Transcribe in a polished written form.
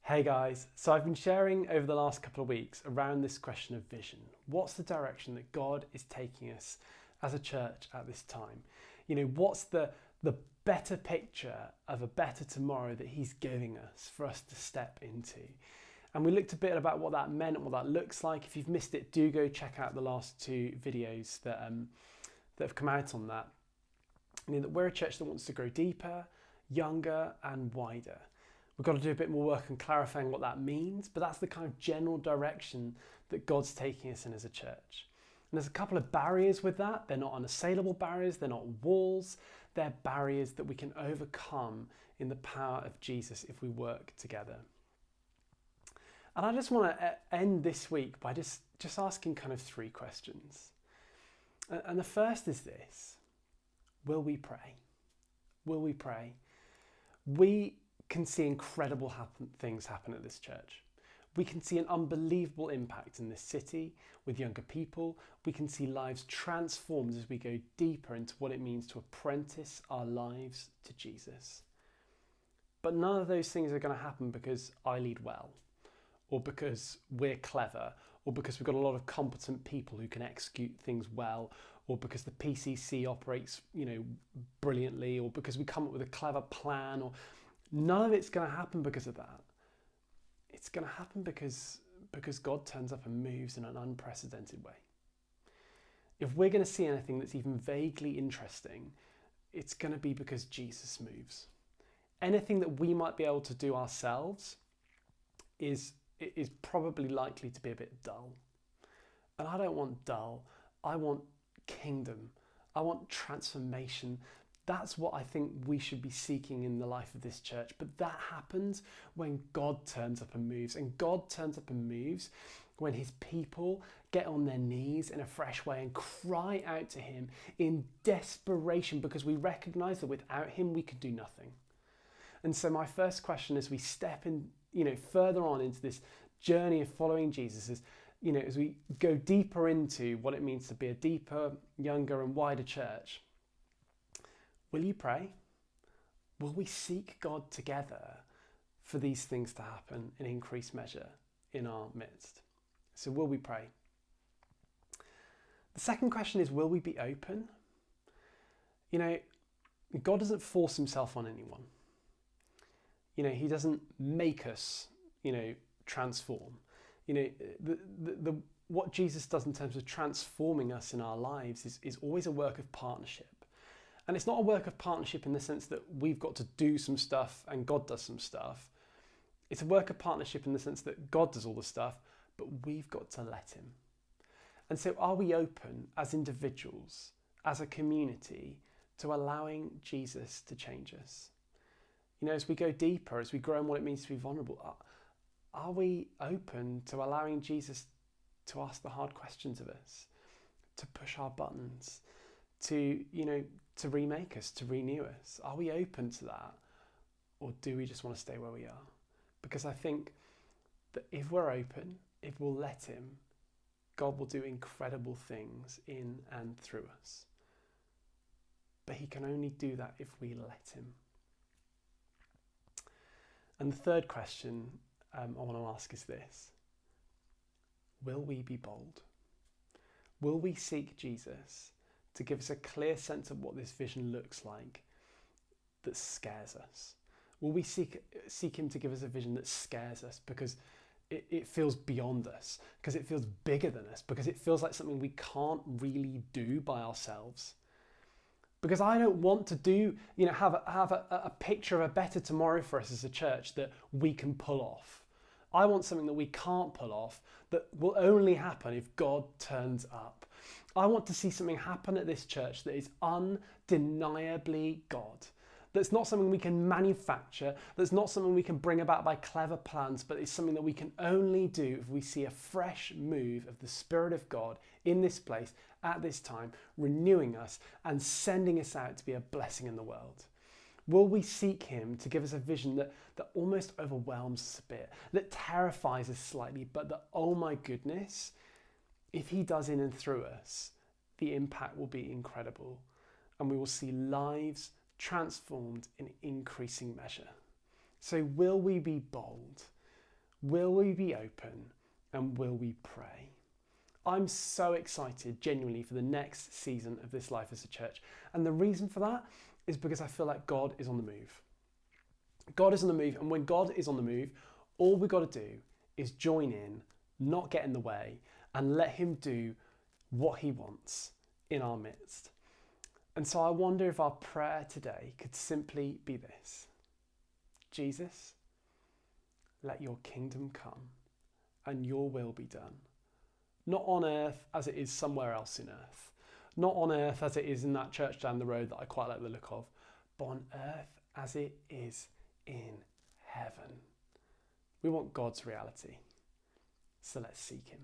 Hey guys, so I've been sharing over the last couple of weeks around this question of vision. What's the direction that God is taking us as a church at this time? What's the better picture of a better tomorrow that He's giving us for us to step into? And we looked a bit about what that meant and what that looks like. If you've missed it, do go check out the last two videos that have come out on that. That we're a church that wants to grow deeper, younger and wider. We've got to do a bit more work on clarifying what that means, but that's the kind of general direction that God's taking us in as a church. And there's a couple of barriers with that. They're not unassailable barriers, they're not walls, they're barriers that we can overcome in the power of Jesus if we work together. And I just want to end this week by just asking kind of three questions. And the first is this: will we pray? Will we pray? We can see incredible things happen at this church. We can see an unbelievable impact in this city with younger people. We can see lives transformed as we go deeper into what it means to apprentice our lives to Jesus. But none of those things are going to happen because I lead well, or because we're clever, or because we've got a lot of competent people who can execute things well, or because the PCC operates, brilliantly, or because we come up with a clever plan, or none of it's going to happen because of that. It's going to happen because God turns up and moves in an unprecedented way. If we're going to see anything that's even vaguely interesting, it's going to be because Jesus moves. Anything that we might be able to do ourselves is probably likely to be a bit dull. And I don't want dull. I want kingdom. I want transformation. That's what I think we should be seeking in the life of this church. But that happens when God turns up and moves. And God turns up and moves when His people get on their knees in a fresh way and cry out to Him in desperation, because we recognize that without Him we could do nothing. And so my first question as we step in, further on into this journey of following Jesus is, as we go deeper into what it means to be a deeper, younger and wider church, will you pray? Will we seek God together for these things to happen in increased measure in our midst? So will we pray? The second question is, will we be open? God doesn't force Himself on anyone. He doesn't make us, transform. What Jesus does in terms of transforming us in our lives is always a work of partnership. And it's not a work of partnership in the sense that we've got to do some stuff and God does some stuff. It's a work of partnership in the sense that God does all the stuff, but we've got to let Him. And so are we open as individuals, as a community, to allowing Jesus to change us? As we go deeper, as we grow in what it means to be vulnerable, are we open to allowing Jesus to ask the hard questions of us, to push our buttons, to remake us, to renew us? Are we open to that? Or do we just want to stay where we are? Because I think that if we're open, if we'll let Him, God will do incredible things in and through us. But He can only do that if we let Him. And the third question I want to ask is this: will we be bold? Will we seek Jesus to give us a clear sense of what this vision looks like that scares us? Will we seek Him to give us a vision that scares us because it feels beyond us, because it feels bigger than us, because it feels like something we can't really do by ourselves? Because I don't want to have a picture of a better tomorrow for us as a church that we can pull off. I want something that we can't pull off, that will only happen if God turns up. I want to see something happen at this church that is undeniably God. That's not something we can manufacture, that's not something we can bring about by clever plans, but it's something that we can only do if we see a fresh move of the Spirit of God in this place at this time, renewing us and sending us out to be a blessing in the world. Will we seek Him to give us a vision that almost overwhelms us a bit, that terrifies us slightly, but that, oh my goodness, if He does in and through us, the impact will be incredible and we will see lives transformed in increasing measure. So will we be bold? Will we be open and will we pray? I'm so excited genuinely for the next season of this life as a church. And the reason for that is because I feel like God is on the move. God is on the move, and when God is on the move, all we've got to do is join in, not get in the way, and let him do what he wants in our midst. And so I wonder if our prayer today could simply be this: Jesus, let your kingdom come and your will be done. Not on earth as it is somewhere else in earth. Not on earth as it is in that church down the road that I quite like the look of, but on earth as it is in heaven. We want God's reality, so let's seek him.